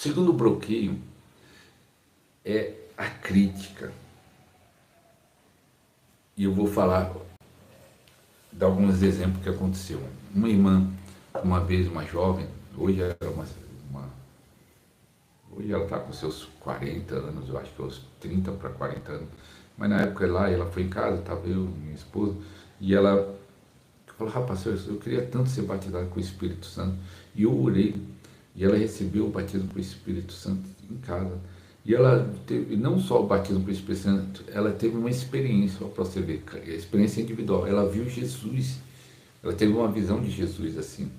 segundo bloqueio é a crítica. E eu vou dar alguns exemplos que aconteceu. Uma irmã, uma vez, uma jovem, hoje hoje ela está com seus 40 anos, eu acho que uns 30 para 40 anos, mas na época lá, ela foi em casa, estava eu, minha esposa, e ela falou: rapaz, eu queria tanto ser batizada com o Espírito Santo, e eu orei, e ela recebeu o batismo com o Espírito Santo em casa. E ela teve não só o batismo com o Espírito Santo, ela teve uma experiência, para você ver, experiência individual. Ela viu Jesus, ela teve uma visão de Jesus assim.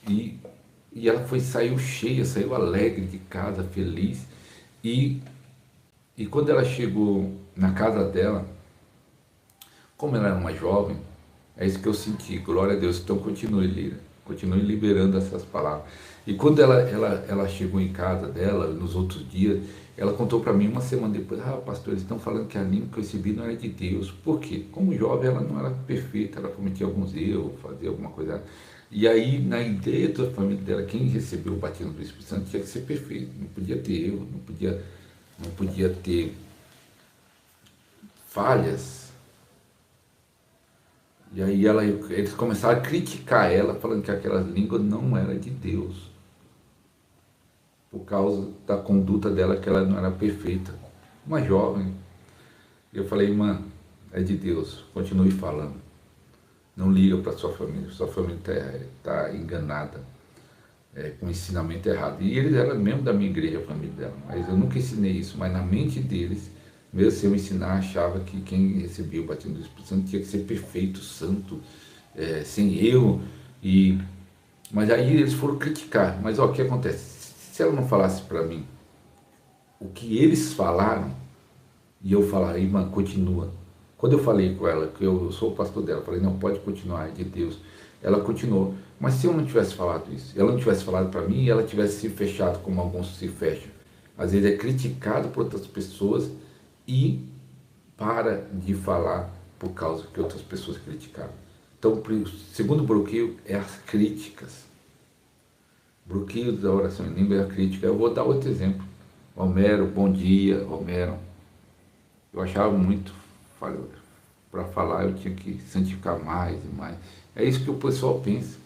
E ela saiu cheia, saiu alegre de casa, feliz. E quando ela chegou na casa dela, como ela era uma jovem, é isso que eu senti, glória a Deus. Então continue liberando essas palavras. E quando ela chegou em casa dela, nos outros dias, ela contou para mim uma semana depois: pastor, eles estão falando que a língua que eu recebi não era de Deus. Por quê? Como jovem ela não era perfeita, ela cometia alguns erros, fazia alguma coisa. E aí, na ideia da família dela, quem recebeu o batismo do Espírito Santo tinha que ser perfeito, não podia ter erro, não podia ter falhas. E aí eles começaram a criticar ela, falando que aquela língua não era de Deus, por causa da conduta dela, que ela não era perfeita. Uma jovem. Eu falei: irmã, é de Deus, continue falando. Não liga para sua família está enganada, com o ensinamento errado. E eles eram mesmo da minha igreja, a família dela, mas eu nunca ensinei isso. Mas na mente deles, mesmo se eu ensinar, achava que quem recebia o batismo do Espírito Santo tinha que ser perfeito, santo, sem erro. Mas aí eles foram criticar. Mas o que acontece? Se ela não falasse para mim o que eles falaram, e eu falar: irmã, continua. Quando eu falei com ela, que eu sou o pastor dela, falei: não, pode continuar, é de Deus. Ela continuou. Mas se eu não tivesse falado isso, ela não tivesse falado para mim, e ela tivesse se fechado como alguns se fecham, às vezes é criticado por outras pessoas e para de falar por causa que outras pessoas criticaram. Então, o segundo bloqueio é as críticas. Bloqueio da oração em língua é a crítica. Eu vou dar outro exemplo. Homero, bom dia, Homero. Eu achava muito, para falar eu tinha que santificar mais e mais. É isso que o pessoal pensa.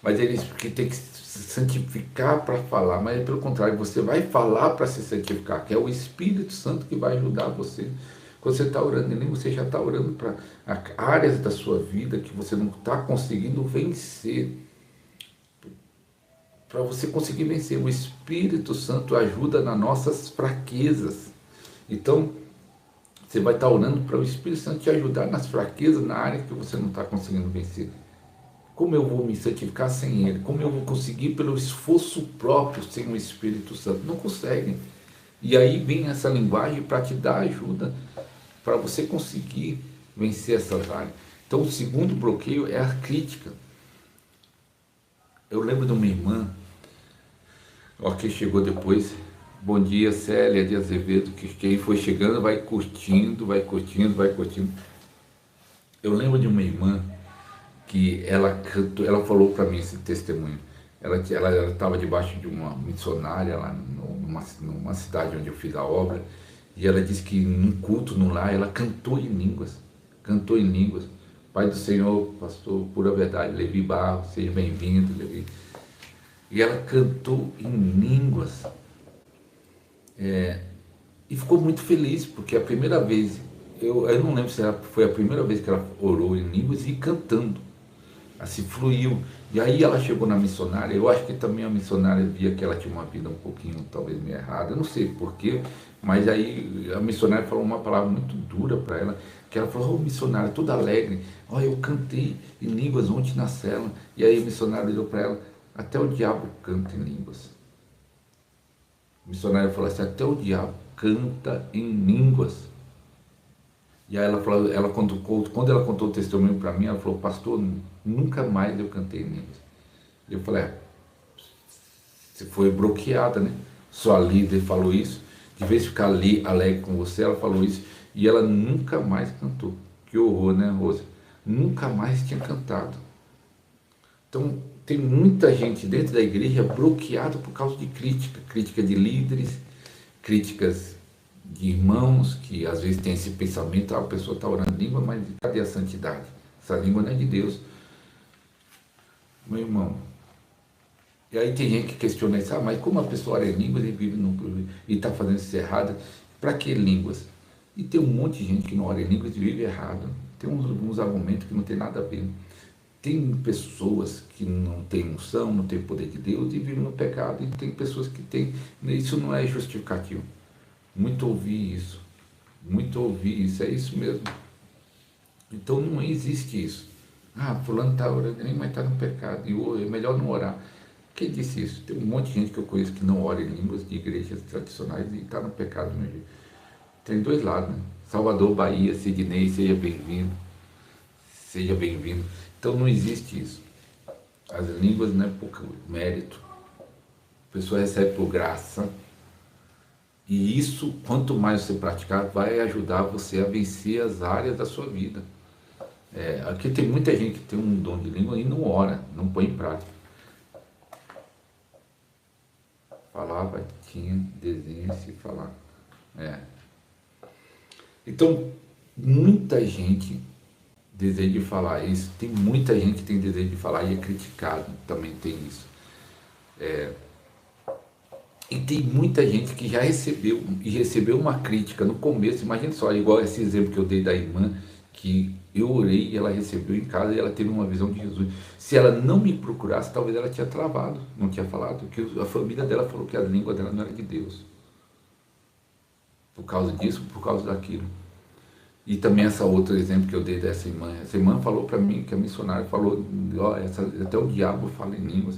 Mas eles que tem que se santificar para falar, mas é pelo contrário, você vai falar para se santificar, que é o Espírito Santo que vai ajudar você. Quando você está orando em língua, você já está orando para áreas da sua vida que você não está conseguindo vencer. Para você conseguir vencer, o Espírito Santo ajuda nas nossas fraquezas. Então, você vai estar orando para o Espírito Santo te ajudar nas fraquezas, na área que você não está conseguindo vencer. Como eu vou me santificar sem Ele? Como eu vou conseguir pelo esforço próprio sem o Espírito Santo? Não conseguem. E aí vem essa linguagem para te dar ajuda, para você conseguir vencer essas áreas. Então, o segundo bloqueio é a crítica. Eu lembro de uma irmã, que chegou depois. Bom dia, Célia de Azevedo, que quem foi chegando vai curtindo. Eu lembro de uma irmã que ela falou para mim esse testemunho. Ela estava debaixo de uma missionária lá numa cidade onde eu fiz a obra, e ela disse que num culto no lar ela cantou em línguas. Pai do Senhor, pastor, pura verdade, Levi Barros, seja bem-vindo, Levi. E ela cantou em línguas. E ficou muito feliz, porque a primeira vez, eu não lembro se foi a primeira vez que ela orou em línguas e cantando, assim fluiu. E aí ela chegou na missionária. Eu acho que também a missionária via que ela tinha uma vida um pouquinho, talvez meio errada, eu não sei porquê, mas aí a missionária falou uma palavra muito dura para ela, que ela falou: missionária, toda alegre, eu cantei em línguas ontem na cela. E aí a missionária olhou para ela: até o diabo canta em línguas. A missionária falou assim: até o diabo canta em línguas. E aí ela falou, quando ela contou o testemunho para mim, ela falou: pastor, nunca mais eu cantei em línguas. Eu falei: você foi bloqueada, né? Sua líder falou isso, de vez de ficar ali alegre com você, ela falou isso, e ela nunca mais cantou. Que horror, né, Rosa? Nunca mais tinha cantado. Então, tem muita gente dentro da igreja bloqueada por causa de crítica de líderes, críticas de irmãos, que às vezes tem esse pensamento, a pessoa está orando em língua, mas cadê a santidade? Essa língua não é de Deus. Meu irmão, e aí tem gente que questiona isso, mas como a pessoa ora em línguas e vive e está fazendo isso errado, para que línguas? E tem um monte de gente que não ora em línguas e vive errado. Tem uns argumentos que não tem nada a ver. Tem pessoas que não têm unção, não têm poder de Deus e vivem no pecado. E tem pessoas que têm. Isso não é justificativo. Muito ouvi isso. Muito ouvi isso. É isso mesmo. Então não existe isso. Fulano está orando, mas está no pecado. E é melhor não orar. Quem disse isso? Tem um monte de gente que eu conheço que não ora em línguas de igrejas tradicionais e está no pecado mesmo. Tem dois lados, né? Salvador, Bahia, Sidney, seja bem-vindo. Seja bem-vindo. Então não existe isso. As línguas não é por mérito. A pessoa recebe por graça. E isso, quanto mais você praticar, vai ajudar você a vencer as áreas da sua vida. Aqui tem muita gente que tem um dom de língua e não ora, não põe em prática. Falava, tinha, desenha-se, falar. Então, muita gente deseja de falar isso. Tem muita gente que tem desejo de falar e é criticado, também tem isso. E tem muita gente que já recebeu uma crítica no começo. Imagina só, igual esse exemplo que eu dei da irmã, que eu orei e ela recebeu em casa e ela teve uma visão de Jesus. Se ela não me procurasse, talvez ela tinha travado, não tinha falado, porque a família dela falou que a língua dela não era de Deus. Por causa disso, por causa daquilo. E também essa outro exemplo que eu dei dessa irmã. Essa irmã falou para mim, que a missionária falou, até o diabo fala em línguas.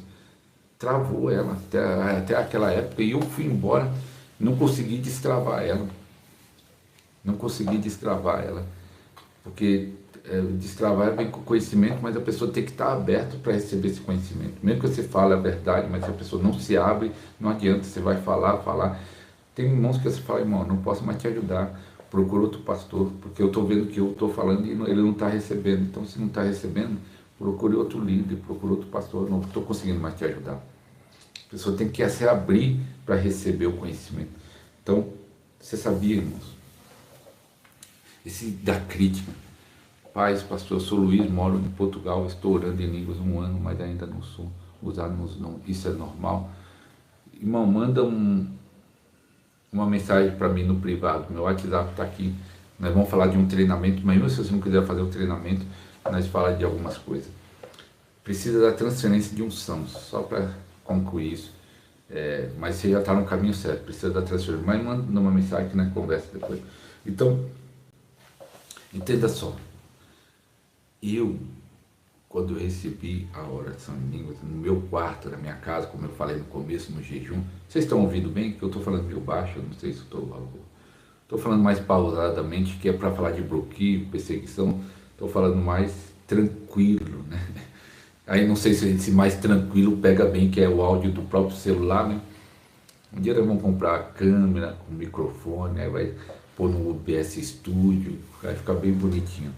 Travou ela até aquela época. E eu fui embora, não consegui destravar ela. Não consegui destravar ela. Porque destravar vem com conhecimento, mas a pessoa tem que estar aberta para receber esse conhecimento. Mesmo que você fale a verdade, mas se a pessoa não se abre, não adianta, você vai falar. Tem irmãos que você fala, irmão, não posso mais te ajudar. Procura outro pastor, porque eu estou vendo que eu estou falando e ele não está recebendo. Então, se não está recebendo, procure outro líder, procure outro pastor. Não estou conseguindo mais te ajudar. A pessoa tem que se abrir para receber o conhecimento. Então, você sabia, irmãos? Esse da crítica. Paz, pastor, eu sou Luiz, moro em Portugal, estou orando em línguas há 1 ano, mas ainda não sou usado, isso é normal. Irmão, manda uma mensagem para mim no privado, meu WhatsApp está aqui, nós vamos falar de um treinamento, mas mesmo se você não quiser fazer o treinamento, nós falamos de algumas coisas. Precisa da transferência de unção, só para concluir isso, mas você já está no caminho certo, precisa da transferência, mas manda uma mensagem que nós conversa depois. Então, entenda só, quando eu recebi a oração em línguas, no meu quarto, na minha casa, como eu falei no começo, no jejum, vocês estão ouvindo bem? Que eu estou falando meio baixo, eu não sei se estou falando mais pausadamente, que é para falar de bloqueio, perseguição, estou falando mais tranquilo, né? Aí não sei se esse mais tranquilo pega bem, que é o áudio do próprio celular, né? Um dia nós vamos comprar a câmera com microfone, aí vai pôr no OBS Studio, vai ficar bem bonitinho.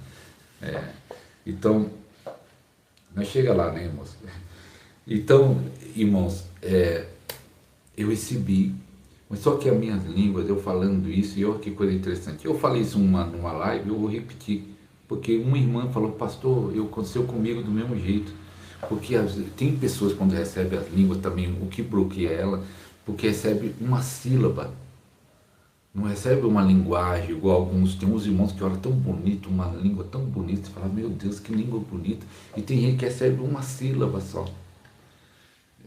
Então, nós chega lá, né, irmãos? Então, irmãos, eu recebi, mas só que as minhas línguas, eu falando isso, e olha que coisa interessante, eu falei isso numa live, eu vou repetir, porque uma irmã falou, pastor, aconteceu comigo do mesmo jeito, porque tem pessoas quando recebem as línguas também, o que bloqueia ela, porque recebe uma sílaba, não recebe uma linguagem igual alguns, tem uns irmãos que olham tão bonito, uma língua tão bonita, você fala, meu Deus, que língua bonita, e tem gente que recebe uma sílaba só,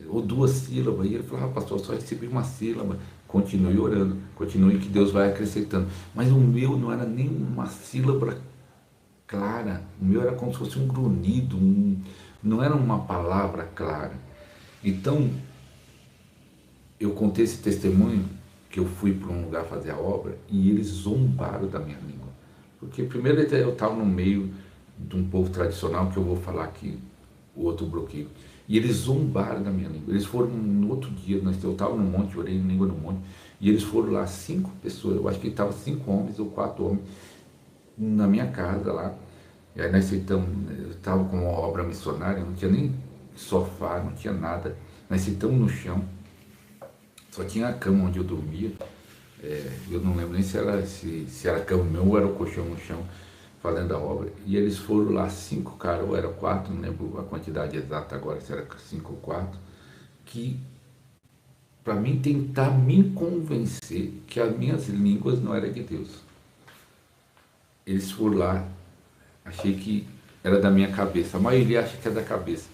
ou 2 sílabas, e ele fala, pastor, só recebi uma sílaba, continue orando, continue que Deus vai acrescentando, mas o meu não era nem uma sílaba clara, o meu era como se fosse um grunhido, não era uma palavra clara. Então, eu contei esse testemunho, que eu fui para um lugar fazer a obra e eles zombaram da minha língua. Porque primeiro eu estava no meio de um povo tradicional, que eu vou falar aqui, o outro bloqueio. E eles zombaram da minha língua. Eles foram no outro dia, eu estava no monte, orei em língua no monte, e eles foram lá 5 pessoas, eu acho que estavam 5 homens ou 4 homens, na minha casa lá. E aí nós aceitamos, eu estava com uma obra missionária, eu não tinha nem sofá, não tinha nada. Nós sentamos no chão, só tinha a cama onde eu dormia. Eu não lembro nem se era a cama meu ou era o colchão no chão, fazendo a obra. E eles foram lá, 5 caras, ou era 4, não lembro a quantidade exata agora, se era 5 ou 4, que para mim tentar me convencer que as minhas línguas não eram de Deus. Eles foram lá, achei que era da minha cabeça, a maioria acha que é da cabeça.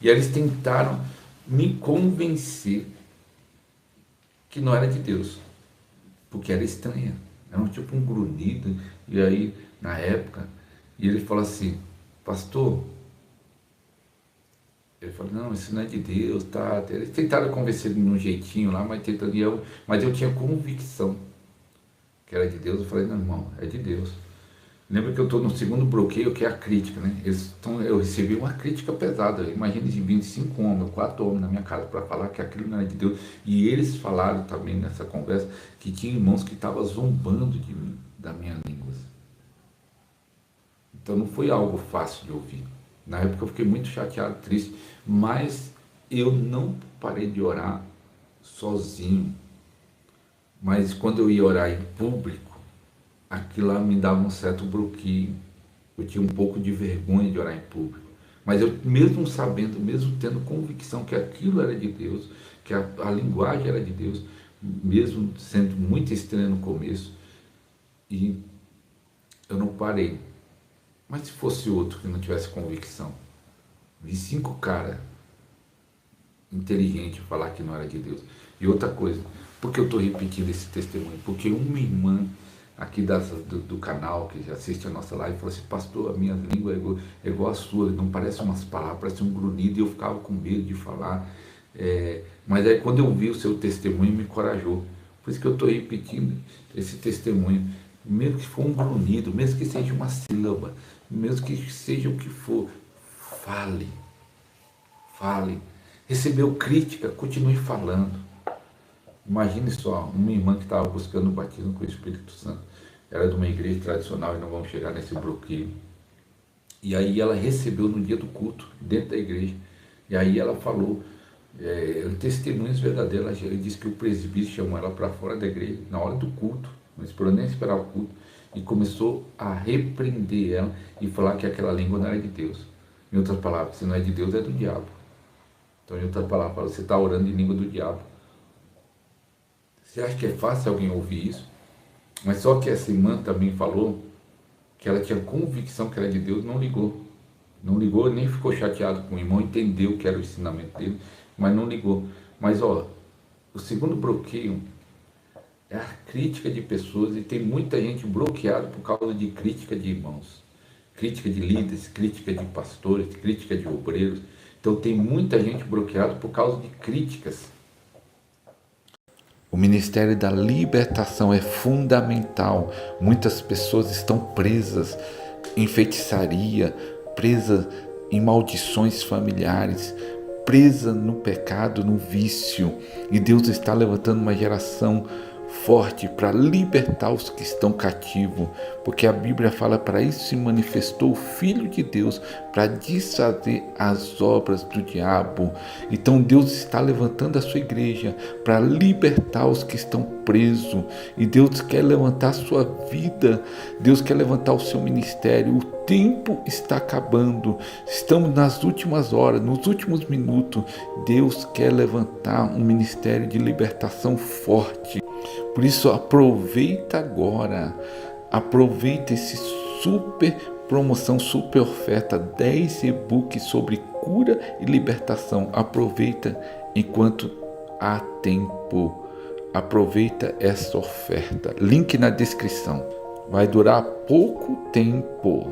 E eles tentaram me convencer que não era de Deus, porque era estranha, era tipo um grunhido. E aí, na época, e ele falou assim: pastor, ele falou, não, isso não é de Deus, tá? Eles tentaram convencer ele num jeitinho lá, mas eu tinha convicção que era de Deus. Eu falei, não, irmão, é de Deus. Lembra que eu estou no segundo bloqueio, que é a crítica, né? Eu recebi uma crítica pesada. Imagina de 25 homens, 4 homens na minha casa para falar que aquilo não era de Deus. E eles falaram também nessa conversa que tinha irmãos que estavam zombando de mim, da minha língua. Então não foi algo fácil de ouvir. Na época eu fiquei muito chateado, triste, mas eu não parei de orar sozinho. Mas quando eu ia orar em público, aquilo lá me dava um certo bloqueio. Eu tinha um pouco de vergonha de orar em público. Mas eu, mesmo sabendo, mesmo tendo convicção que aquilo era de Deus, que a linguagem era de Deus, mesmo sendo muito estranho no começo, e eu não parei. Mas se fosse outro que não tivesse convicção, vi 5 caras inteligentes falar que não era de Deus. E outra coisa, por que eu estou repetindo esse testemunho? Porque uma irmã aqui do canal, que assiste a nossa live, falou assim: pastor, a minha língua é igual a sua, não parece umas palavras, parece um grunhido, e eu ficava com medo de falar. Mas aí quando eu vi o seu testemunho, me encorajou. Por isso que eu estou repetindo esse testemunho. Mesmo que for um grunhido, mesmo que seja uma sílaba, mesmo que seja o que for, fale. Recebeu crítica, continue falando. Imagine só, uma irmã que estava buscando o batismo com o Espírito Santo, era de uma igreja tradicional, e não vamos chegar nesse bloqueio. E aí ela recebeu no dia do culto, dentro da igreja. E aí ela falou, testemunhos verdadeiros. Ela disse que o presbítero chamou ela para fora da igreja, na hora do culto, não esperou nem esperar o culto, e começou a repreender ela e falar que aquela língua não era de Deus. Em outras palavras, se não é de Deus, é do diabo. Então, em outras palavras, você está orando em língua do diabo. Você acha que é fácil alguém ouvir isso? Mas só que essa irmã também falou que ela tinha convicção que era de Deus, não ligou. Não ligou, nem ficou chateado com o irmão, entendeu que era o ensinamento dele, mas não ligou. Mas o segundo bloqueio é a crítica de pessoas, e tem muita gente bloqueada por causa de crítica de irmãos, crítica de líderes, crítica de pastores, crítica de obreiros. Então tem muita gente bloqueada por causa de críticas. O ministério da libertação é fundamental. Muitas pessoas estão presas em feitiçaria, presas em maldições familiares, presas no pecado, no vício. E Deus está levantando uma geração forte para libertar os que estão cativos, porque a Bíblia fala: para isso se manifestou o Filho de Deus, para desfazer as obras do diabo. Então Deus está levantando a sua igreja para libertar os que estão presos, e Deus quer levantar a sua vida, Deus quer levantar o seu ministério. O tempo está acabando, estamos nas últimas horas, nos últimos minutos. Deus quer levantar um ministério de libertação forte. Por isso, aproveita agora, aproveita esse super promoção, super oferta, 10 e-books sobre cura e libertação. Aproveita enquanto há tempo, aproveita essa oferta, link na descrição, vai durar pouco tempo.